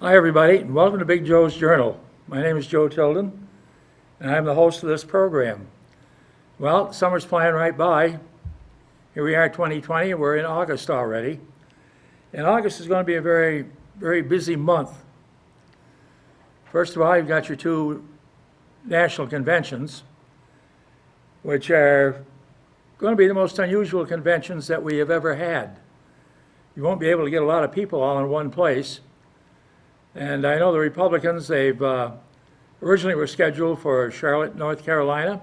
Hi, everybody, and welcome to Big Joe's Journal. My name is Joe Tilden, and I'm the host of this program. Well, summer's flying right by. Here we are, 2020, and we're in August already. And August is going to be a very, very busy month. First of all, you've got your two national conventions, which are going to be the most unusual conventions that we have ever had. You won't be able to get a lot of people all in one place. And I know the Republicans, they've originally were scheduled for Charlotte, North Carolina.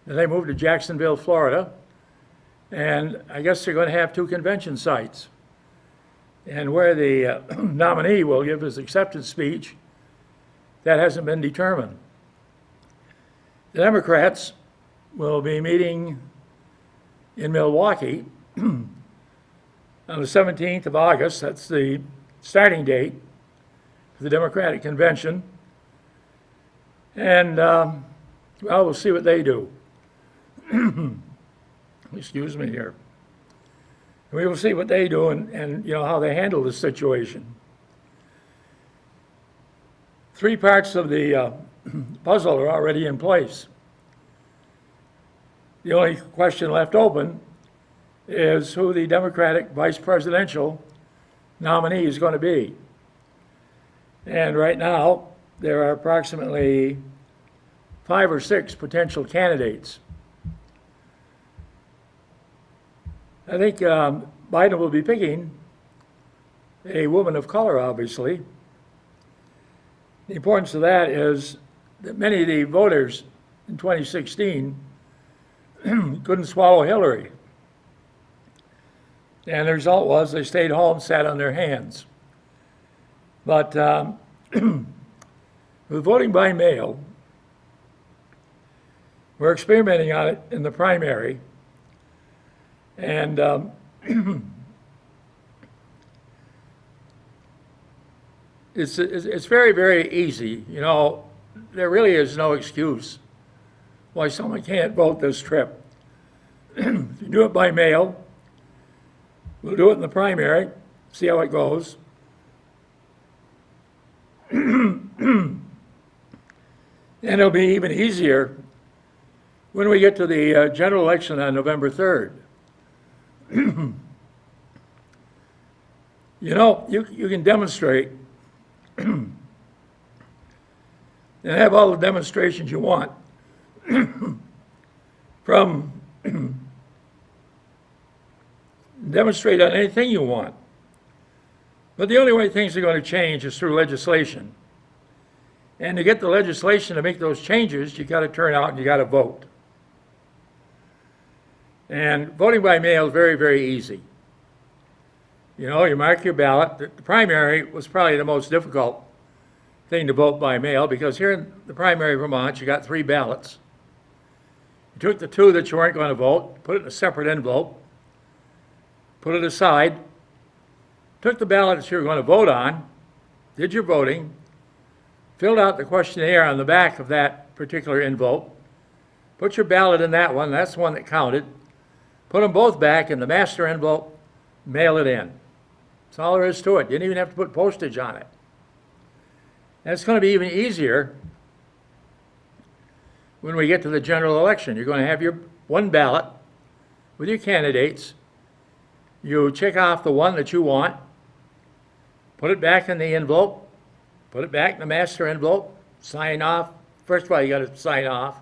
Then they moved to Jacksonville, Florida. And I guess they're going to have two convention sites. And where the nominee will give his acceptance speech, that hasn't been determined. The Democrats will be meeting in Milwaukee on the 17th of August. That's the starting date for the Democratic Convention. And, well, we'll see what they do. Excuse me here. We will see what they do and how they handle the situation. Three parts of the puzzle are already in place. The only question left open is who the Democratic vice presidential nominee is going to be. And right now, there are approximately 5 or 6 potential candidates. I think Biden will be picking a woman of color, obviously. The importance of that is that many of the voters in 2016 couldn't swallow Hillary. And the result was they stayed home, sat on their hands. But with voting by mail, we're experimenting on it in the primary. And it's very, very easy. There really is no excuse why someone can't vote this trip. If you do it by mail, we'll do it in the primary, see how it goes. And it'll be even easier when we get to the general election on November 3rd. You can demonstrate and have all the demonstrations you want from demonstrate on anything you want. But the only way things are going to change is through legislation. And to get the legislation to make those changes, you got to turn out and you got to vote. And voting by mail is very, very easy. You mark your ballot. The primary was probably the most difficult thing to vote by mail because here in the primary of Vermont, you got 3 ballots. You took the 2 that you weren't going to vote, put it in a separate envelope, put it aside, took the ballot that you were going to vote on, did your voting, filled out the questionnaire on the back of that particular envelope, put your ballot in that one, that's the one that counted, put them both back in the master envelope, mail it in. That's all there is to it. You didn't even have to put postage on it. And it's going to be even easier when we get to the general election. You're going to have your one ballot with your candidates. You check off the one that you want, put it back in the envelope, put it back in the master envelope, sign off. First of all, you got to sign off,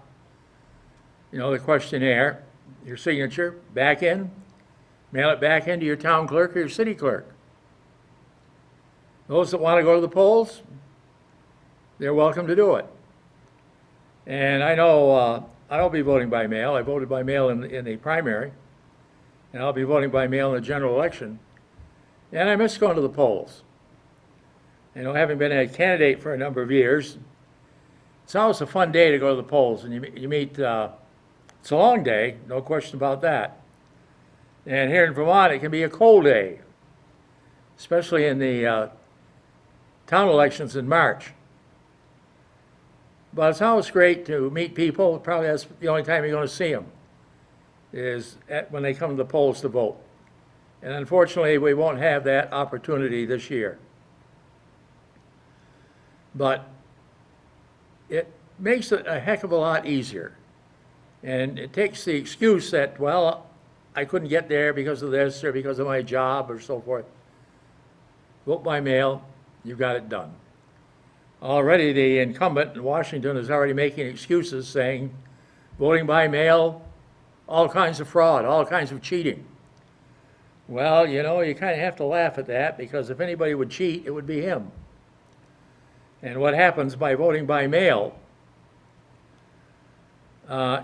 the questionnaire, your signature, back in, mail it back into your town clerk or your city clerk. Those that want to go to the polls, they're welcome to do it. And I know I'll be voting by mail. I voted by mail in the primary, and I'll be voting by mail in the general election. And I miss going to the polls. Having been a candidate for a number of years, it's always a fun day to go to the polls, and you meet, it's a long day, no question about that. And here in Vermont, it can be a cold day, especially in the town elections in March. But it's always great to meet people. Probably that's the only time you're going to see them, is when they come to the polls to vote. And unfortunately, we won't have that opportunity this year. But it makes it a heck of a lot easier. And it takes the excuse that, well, I couldn't get there because of this or because of my job or so forth. Vote by mail, you've got it done. Already the incumbent in Washington is already making excuses saying voting by mail, all kinds of fraud, all kinds of cheating. Well, you know, you kind of have to laugh at that because if anybody would cheat, it would be him. And what happens by voting by mail,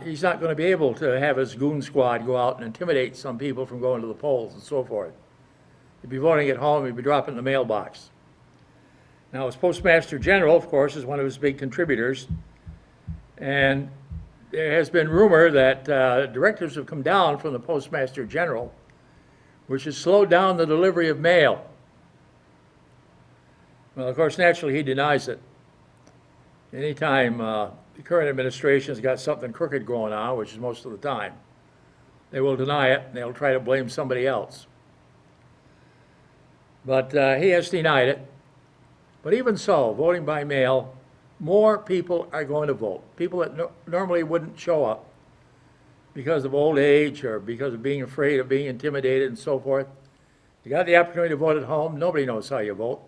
he's not going to be able to have his goon squad go out and intimidate some people from going to the polls and so forth. He'd be voting at home, he'd be dropping in the mailbox. Now, his Postmaster General, of course, is one of his big contributors. And there has been rumor that directives have come down from the Postmaster General, which has slowed down the delivery of mail. Well, of course, naturally, he denies it. Anytime the current administration's got something crooked going on, which is most of the time, they will deny it, and they'll try to blame somebody else. But he has denied it. But even so, voting by mail, more people are going to vote. People that normally wouldn't show up because of old age or because of being afraid of being intimidated and so forth. You got the opportunity to vote at home. Nobody knows how you vote.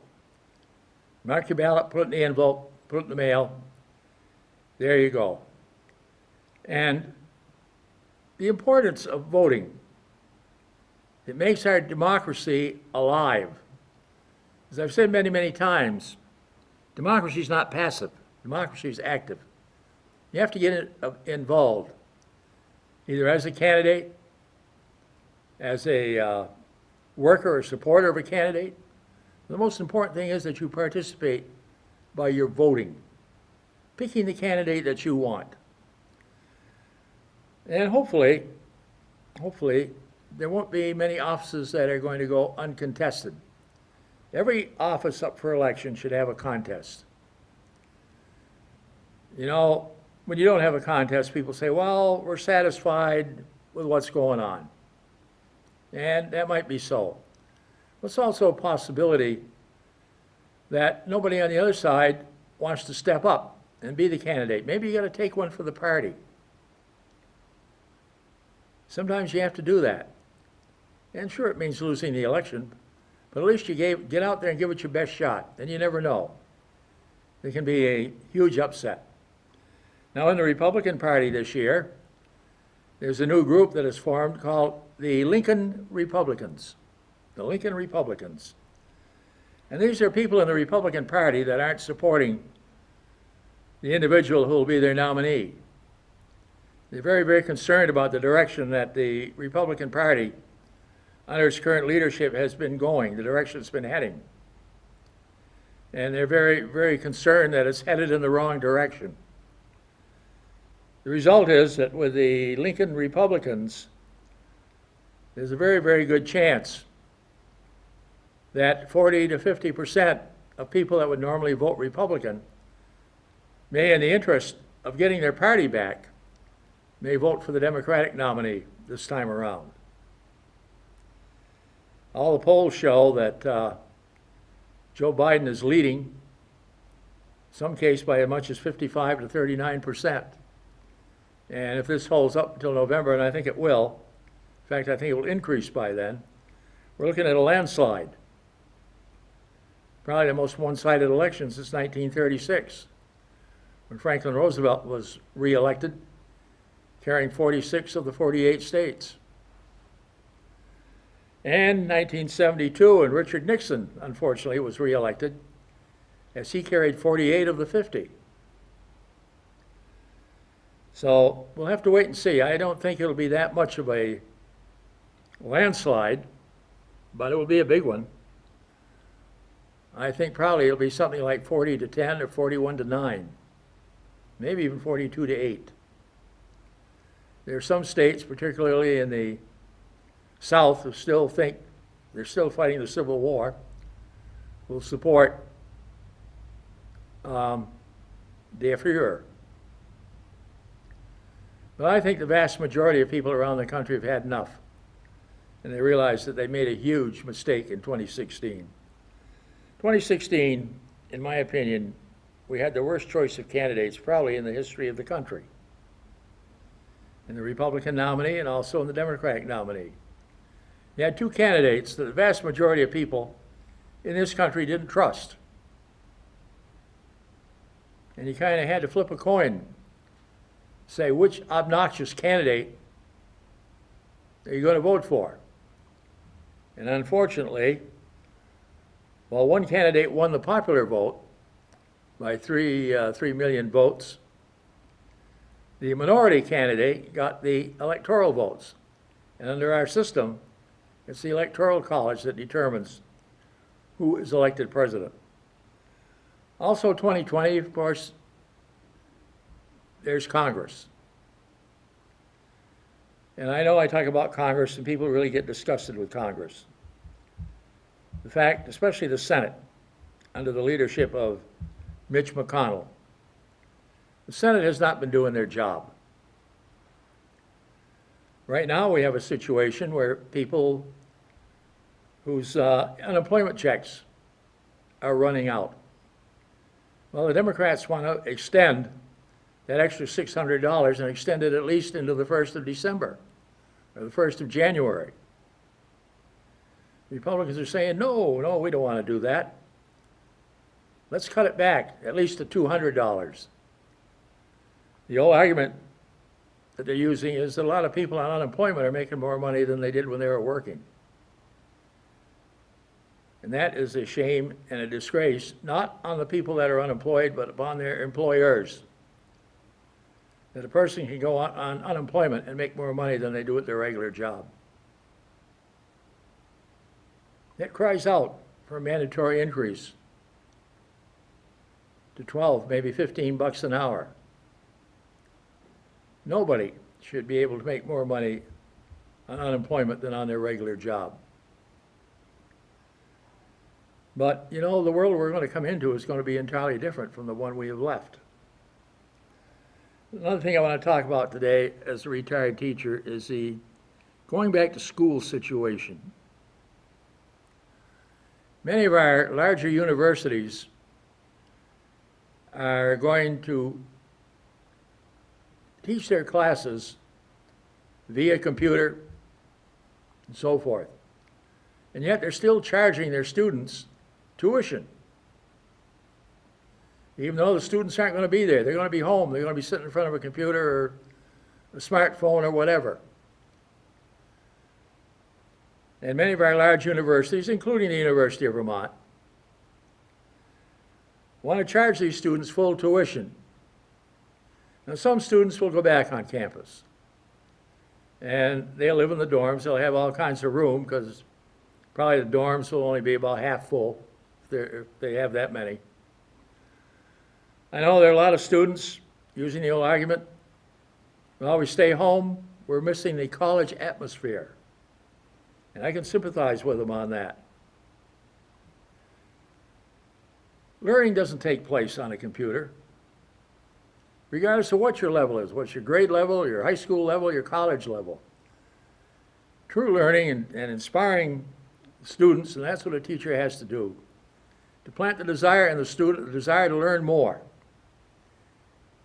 Mark your ballot, put it in the envelope, put it in the mail. There you go. And the importance of voting, it makes our democracy alive. As I've said many, many times, democracy is not passive. Democracy is active. You have to get involved, either as a candidate, as a worker or supporter of a candidate. The most important thing is that you participate by your voting, picking the candidate that you want. And hopefully, there won't be many offices that are going to go uncontested. Every office up for election should have a contest. You know, when you don't have a contest, people say, well, we're satisfied with what's going on. And that might be so. But it's also a possibility that nobody on the other side wants to step up and be the candidate. Maybe you got to take one for the party. Sometimes you have to do that. And sure, it means losing the election, but at least you get out there and give it your best shot. Then you never know. There can be a huge upset. Now, in the Republican Party this year, there's a new group that is formed called the Lincoln Republicans. The Lincoln Republicans. And these are people in the Republican Party that aren't supporting the individual who will be their nominee. They're very, very concerned about the direction that the Republican Party, under its current leadership, has been going, the direction it's been heading. And they're very, very concerned that it's headed in the wrong direction. The result is that with the Lincoln Republicans, there's a very, very good chance that 40 to 50% of people that would normally vote Republican may, in the interest of getting their party back, may vote for the Democratic nominee this time around. All the polls show that Joe Biden is leading, some case by as much as 55 to 39%. And if this holds up until November, and I think it will, in fact, I think it will increase by then, we're looking at a landslide. Probably the most one-sided election since 1936, when Franklin Roosevelt was reelected, carrying 46 of the 48 states. And 1972, when Richard Nixon, unfortunately, was reelected, as he carried 48 of the 50. So we'll have to wait and see. I don't think it'll be that much of a landslide, but it will be a big one. I think probably it'll be something like 40 to 10 or 41 to 9, maybe even 42 to 8. There are some states, particularly in the South, who still think they're still fighting the Civil War, will support der Führer. But I think the vast majority of people around the country have had enough, and they realize that they made a huge mistake in 2016. 2016, in my opinion, we had the worst choice of candidates probably in the history of the country, in the Republican nominee and also in the Democratic nominee. You had two candidates that the vast majority of people in this country didn't trust. And you kind of had to flip a coin, say which obnoxious candidate are you going to vote for? And unfortunately, while one candidate won the popular vote by 3 million votes, the minority candidate got the electoral votes. And under our system, it's the Electoral College that determines who is elected president. Also 2020, of course, there's Congress. And I know I talk about Congress and people really get disgusted with Congress. The fact, especially the Senate, under the leadership of Mitch McConnell, the Senate has not been doing their job. Right now we have a situation where people whose unemployment checks are running out. Well, the Democrats want to extend that extra $600 and extend it at least into the 1st of December or the 1st of January. The Republicans are saying, no, we don't want to do that. Let's cut it back at least to $200. The old argument that they're using is that a lot of people on unemployment are making more money than they did when they were working. And that is a shame and a disgrace, not on the people that are unemployed, but upon their employers. That a person can go on unemployment and make more money than they do at their regular job. That cries out for a mandatory increase to 12, maybe 15 bucks an hour. Nobody should be able to make more money on unemployment than on their regular job. But, you know, the world we're going to come into is going to be entirely different from the one we have left. Another thing I want to talk about today as a retired teacher is the going back to school situation. Many of our larger universities are going to teach their classes via computer and so forth. And yet they're still charging their students tuition. Even though the students aren't going to be there, they're going to be home, they're going to be sitting in front of a computer or a smartphone or whatever. And many of our large universities, including the University of Vermont, want to charge these students full tuition. Now, some students will go back on campus, and they'll live in the dorms. They'll have all kinds of room because probably the dorms will only be about half full if they have that many. I know there are a lot of students using the old argument, well, we stay home, we're missing the college atmosphere. And I can sympathize with them on that. Learning doesn't take place on a computer, regardless of what your level is, what's your grade level, your high school level, your college level. True learning and inspiring students, and that's what a teacher has to do, to plant the desire in the student, the desire to learn more,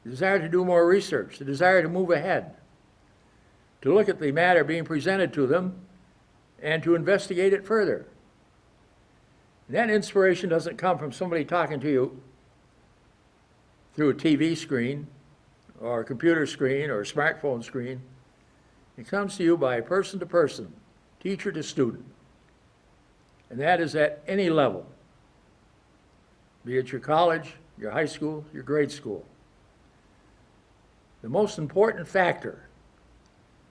the desire to do more research, the desire to move ahead, to look at the matter being presented to them and to investigate it further. And that inspiration doesn't come from somebody talking to you through a TV screen or a computer screen or a smartphone screen. It comes to you by person to person, teacher to student. And that is at any level, be it your college, your high school, your grade school. The most important factor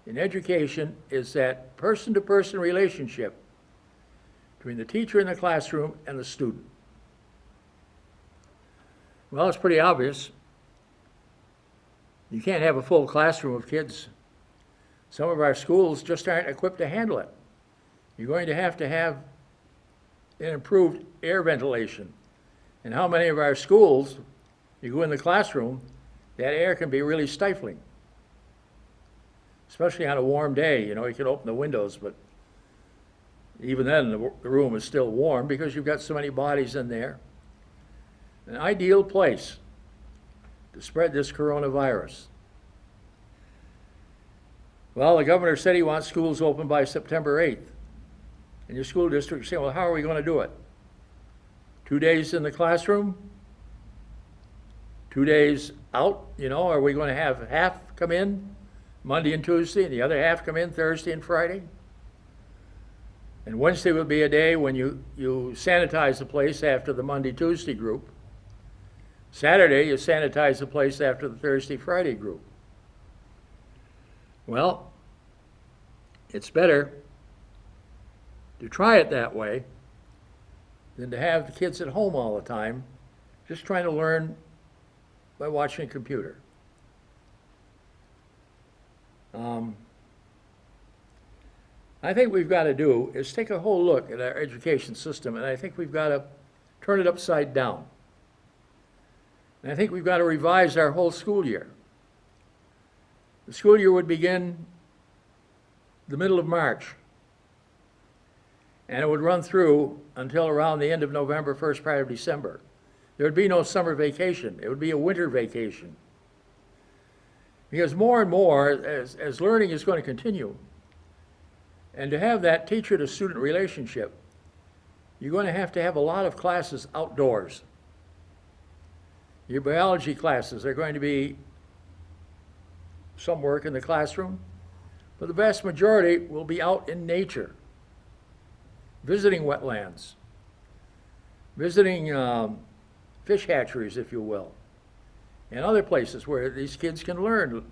in education is that person-to-person relationship between the teacher in the classroom and the student. Well, it's pretty obvious. You can't have a full classroom of kids. Some of our schools just aren't equipped to handle it. You're going to have an improved air ventilation. And how many of our schools, you go in the classroom, that air can be really stifling. Especially on a warm day, you know, you can open the windows, but even then the room is still warm because you've got so many bodies in there. An ideal place to spread this coronavirus? Well, the governor said he wants schools open by September 8th. And your school district is saying, well, how are we going to do it? 2 days in the classroom? 2 days out? Are we going to have half come in Monday and Tuesday and the other half come in Thursday and Friday? And Wednesday will be a day when you sanitize the place after the Monday-Tuesday group. Saturday, you sanitize the place after the Thursday-Friday group. Well, it's better to try it that way than to have the kids at home all the time just trying to learn by watching a computer. I think we've got to do is take a whole look at our education system, and I think we've got to turn it upside down. And I think we've got to revise our whole school year. The school year would begin the middle of March, and it would run through until around the end of November, first part of December. There would be no summer vacation. It would be a winter vacation. Because more and more, as learning is going to continue, and to have that teacher-to-student relationship, you're going to have a lot of classes outdoors. Your biology classes are going to be some work in the classroom, but the vast majority will be out in nature, visiting wetlands, visiting fish hatcheries, if you will, and other places where these kids can learn,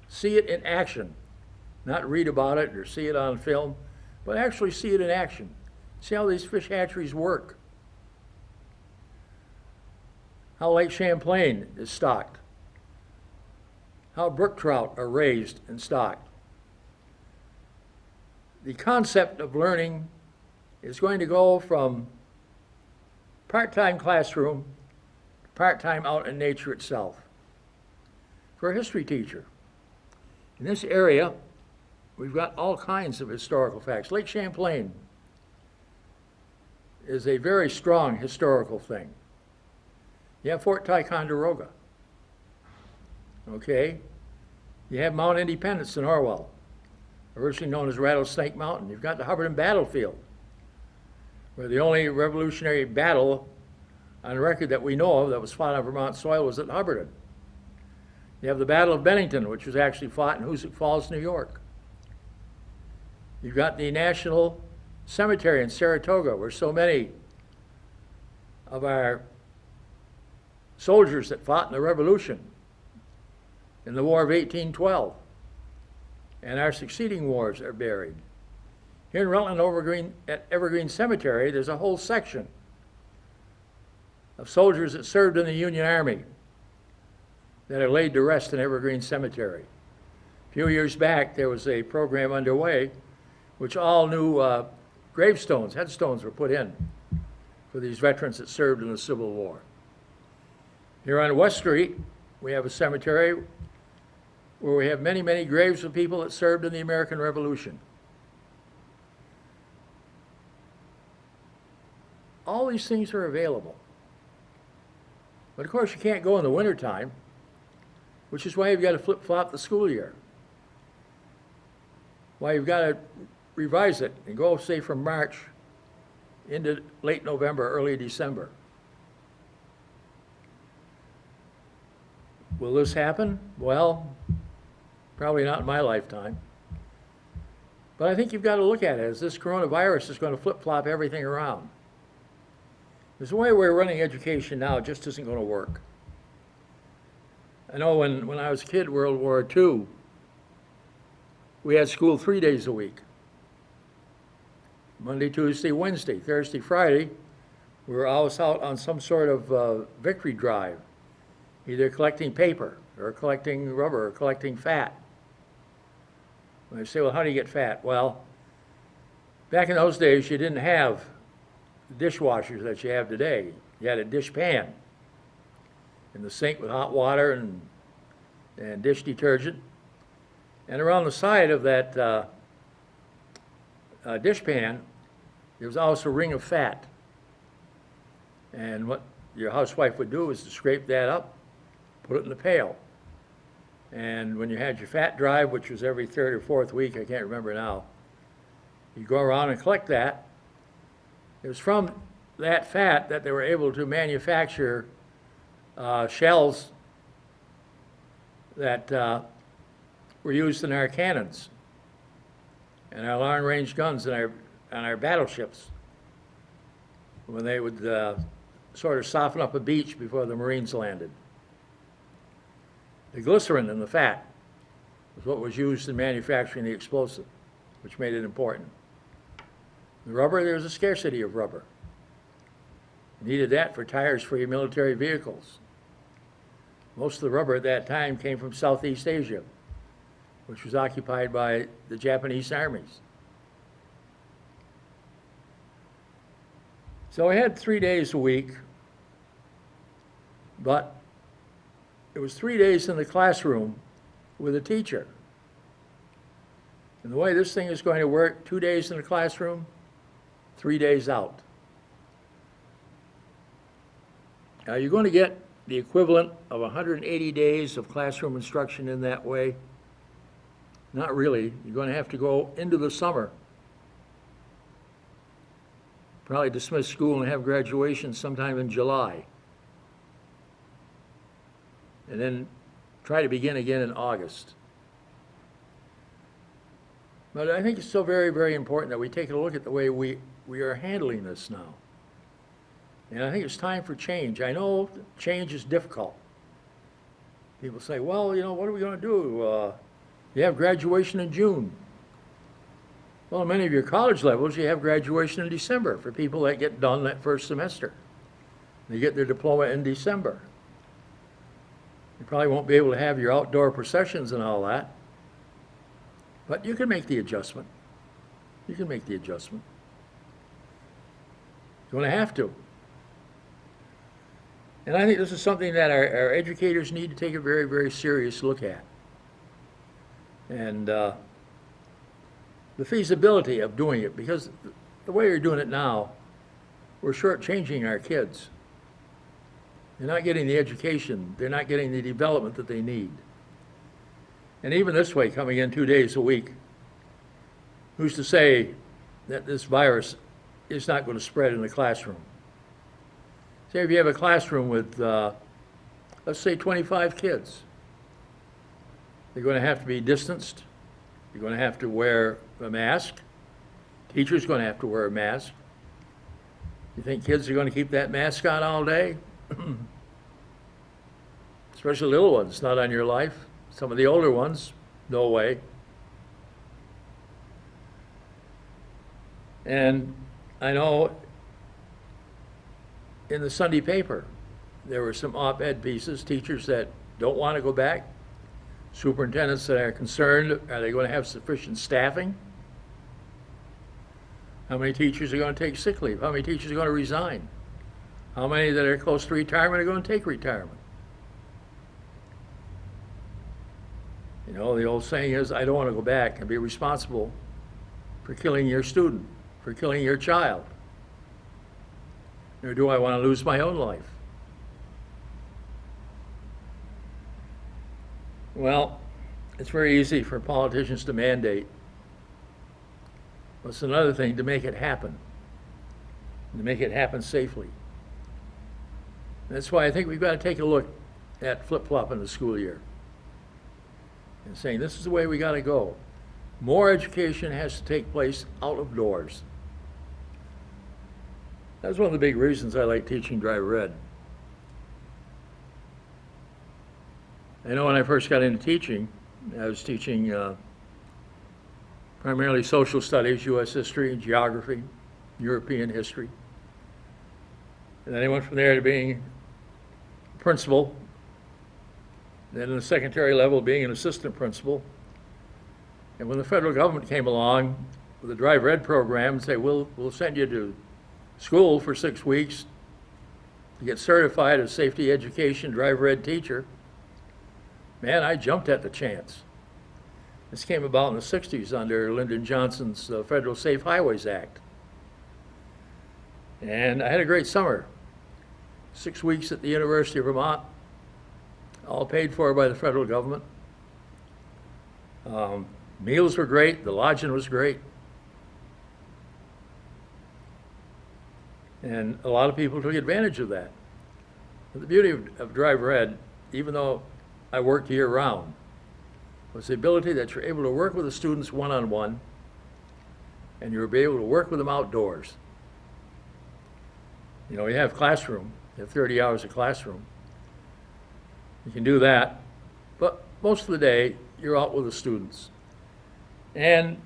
see it in action, not read about it or see it on film, but actually see it in action. See how these fish hatcheries work, how Lake Champlain is stocked, how brook trout are raised and stocked. The concept of learning is going to go from part-time classroom to part-time out in nature itself. For a history teacher, in this area, we've got all kinds of historical facts. Lake Champlain is a very strong historical thing. You have Fort Ticonderoga, okay? You have Mount Independence in Orwell, originally known as Rattlesnake Mountain. You've got the Hubbard Battlefield, where the only revolutionary battle on record that we know of that was fought on Vermont soil was at Hubbard. You have the Battle of Bennington, which was actually fought in Hoosick Falls, New York. You've got the National Cemetery in Saratoga, where so many of our soldiers that fought in the Revolution in the War of 1812 and our succeeding wars are buried. Here in Rutland at Evergreen Cemetery, there's a whole section of soldiers that served in the Union Army that are laid to rest in Evergreen Cemetery. A few years back, there was a program underway which all new gravestones, headstones were put in for these veterans that served in the Civil War. Here on West Street, we have a cemetery where we have many, many graves of people that served in the American Revolution. All these things are available. But of course, you can't go in the wintertime, which is why you've got to flip-flop the school year. Why you've got to revise it and go, say, from March into late November, early December. Will this happen? Well, probably not in my lifetime. But I think you've got to look at it as this coronavirus is going to flip-flop everything around. There's a way we're running education now just isn't going to work. I know when I was a kid, World War II, we had school 3 days a week. Monday, Tuesday, Wednesday, Thursday, Friday, we were always out on some sort of victory drive, either collecting paper or collecting rubber or collecting fat. When I say, well, how do you get fat? Well, back in those days, you didn't have the dishwashers that you have today. You had a dish pan in the sink with hot water and dish detergent. And around the side of that dish pan, there was also a ring of fat. And what your housewife would do is to scrape that up, put it in the pail. And when you had your fat drive, which was every third or fourth week, I can't remember now, you go around and collect that. It was from that fat that they were able to manufacture shells that were used in our cannons and our long-range guns and our battleships when they would sort of soften up a beach before the Marines landed. The glycerin in the fat was what was used in manufacturing the explosive, which made it important. The rubber, there was a scarcity of rubber. You needed that for tires for your military vehicles. Most of the rubber at that time came from Southeast Asia, which was occupied by the Japanese armies. So I had 3 days a week, but it was 3 days in the classroom with a teacher. And the way this thing is going to work, 2 days in the classroom, 3 days out. Now you're going to get the equivalent of 180 days of classroom instruction in that way. Not really. You're going to have to go into the summer. Probably dismiss school and have graduation sometime in July. And then try to begin again in August. But I think it's still very, very important that we take a look at the way we are handling this now. And I think it's time for change. I know change is difficult. People say, well, you know, what are we going to do? You have graduation in June. Well, in many of your college levels, you have graduation in December for people that get done that first semester. They get their diploma in December. You probably won't be able to have your outdoor processions and all that. But you can make the adjustment. You can make the adjustment. You're going to have to. And I think this is something that our educators need to take a very, very serious look at. And the feasibility of doing it, because the way you're doing it now, we're shortchanging our kids. They're not getting the education, they're not getting the development that they need. And even this way, coming in 2 days a week, who's to say that this virus is not going to spread in the classroom? Say if you have a classroom with, let's say 25 kids, they're going to have to be distanced. You're going to have to wear a mask. Teacher's going to have to wear a mask. You think kids are going to keep that mask on all day? Especially little ones, not on your life. Some of the older ones, no way. And I know in the Sunday paper, there were some op-ed pieces, teachers that don't want to go back, superintendents that are concerned, are they going to have sufficient staffing? How many teachers are going to take sick leave? How many teachers are going to resign? How many that are close to retirement are going to take retirement? You know, the old saying is, I don't want to go back and be responsible for killing your student, for killing your child. Nor do I want to lose my own life. Well, it's very easy for politicians to mandate. But it's another thing to make it happen, to make it happen safely. And that's why I think we've got to take a look at flip-flop in the school year and saying this is the way we got to go. More education has to take place out of doors. That's one of the big reasons I like teaching driver ed. I know when I first got into teaching, I was teaching primarily social studies, U.S. history, geography, European history. And then I went from there to being principal, then in the secondary level being an assistant principal. And when the federal government came along with a driver ed program and say, we'll send you to school for 6 weeks to get certified as safety education driver ed teacher, man, I jumped at the chance. This came about in the 60s under Lyndon Johnson's Federal Safe Highways Act. And I had a great summer. 6 weeks at the University of Vermont, all paid for by the federal government. Meals were great, the lodging was great. And a lot of people took advantage of that. But the beauty of driver ed, even though I worked year round, was the ability that you're able to work with the students one-on-one, and you'll be able to work with them outdoors. You know, you have classroom, you have 30 hours of classroom. You can do that, but most of the day, you're out with the students. And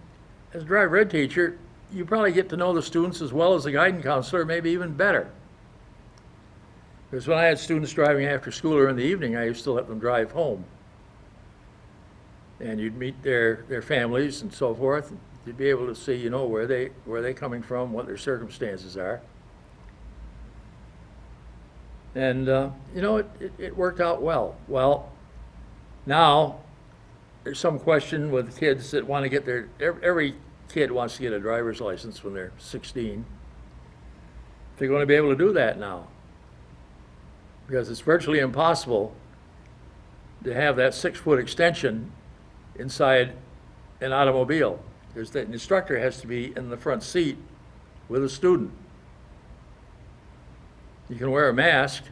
as a driver ed teacher, you probably get to know the students as well as the guidance counselor, maybe even better. Because when I had students driving after school or in the evening, I used to let them drive home. And you'd meet their families and so forth. You'd be able to see, you know, where they're coming from, what their circumstances are. And, you know, it worked out well. Well, now there's some question with kids that want to get every kid wants to get a driver's license when they're 16. They're going to be able to do that now. Because it's virtually impossible to have that 6-foot extension inside an automobile. Because the instructor has to be in the front seat with a student. You can wear a mask,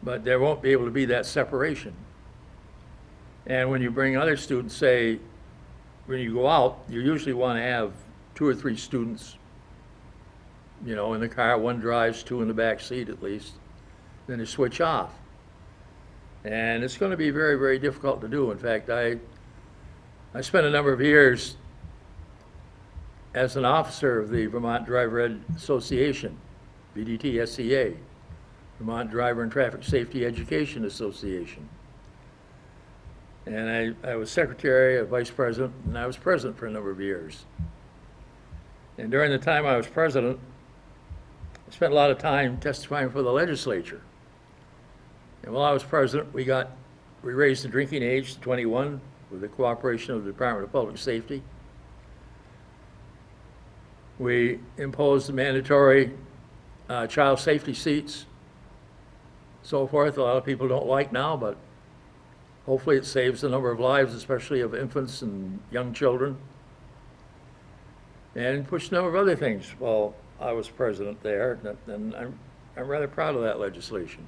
but there won't be able to be that separation. And when you bring other students, say, when you go out, you usually want to have 2 or 3 students, you know, in the car. One drives, 2 in the back seat at least. Then you switch off. And it's going to be very, very difficult to do. In fact, I spent a number of years as an officer of the Vermont Driver Ed Association, VDT-SCA, Vermont Driver and Traffic Safety Education Association. And I was secretary, a vice president, and I was president for a number of years. And during the time I was president, I spent a lot of time testifying for the legislature. And while I was president, we raised the drinking age to 21 with the cooperation of the Department of Public Safety. We imposed the mandatory child safety seats, so forth. A lot of people don't like now, but hopefully it saves a number of lives, especially of infants and young children. And pushed a number of other things while I was president there, and I'm rather proud of that legislation.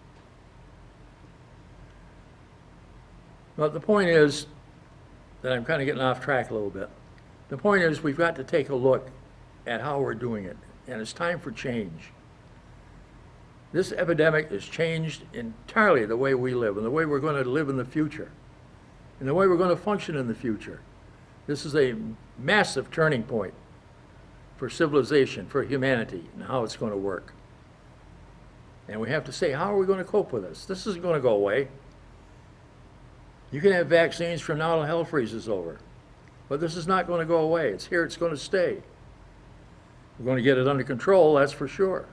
But the point is that I'm kind of getting off track a little bit. The point is we've got to take a look at how we're doing it, and it's time for change. This epidemic has changed entirely the way we live and the way we're going to live in the future and the way we're going to function in the future. This is a massive turning point for civilization, for humanity, and how it's going to work. And we have to say, how are we going to cope with this? This isn't going to go away. You can have vaccines from now till hell freezes over, but this is not going to go away. It's here, it's going to stay. We're going to get it under control, that's for sure.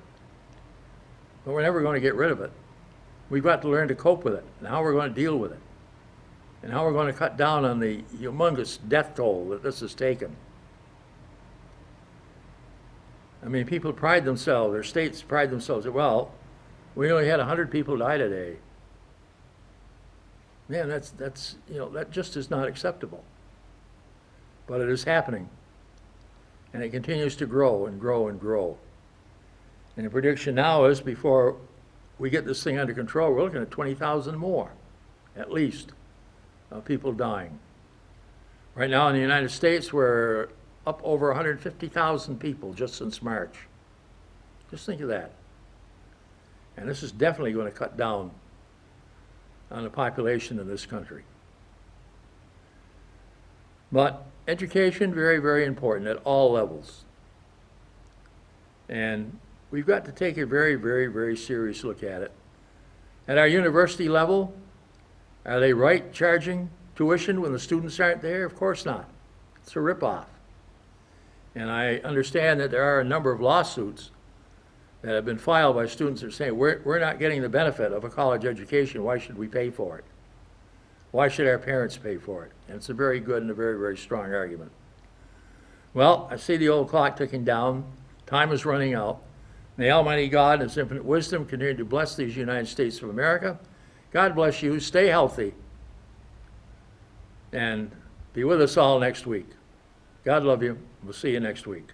But we're never going to get rid of it. We've got to learn to cope with it and how we're going to deal with it and how we're going to cut down on the humongous death toll that this has taken. I mean, people pride themselves, their states pride themselves, well, we only had 100 people die today. Man, that's you know, that just is not acceptable. But it is happening. And it continues to grow and grow and grow. And the prediction now is before we get this thing under control, we're looking at 20,000 more, at least, of people dying. Right now in the United States, we're up over 150,000 people just since March. Just think of that. And this is definitely going to cut down on the population in this country. But education, very, very important at all levels. And we've got to take a very, very, very serious look at it. At our university level, are they right charging tuition when the students aren't there? Of course not. It's a ripoff. And I understand that there are a number of lawsuits that have been filed by students that are saying, we're not getting the benefit of a college education, why should we pay for it? Why should our parents pay for it? And it's a very good and a very, very strong argument. Well, I see the old clock ticking down. Time is running out. May Almighty God in His infinite wisdom continue to bless these United States of America God bless you. Stay healthy. And be with us all next week. God love you. We'll see you next week.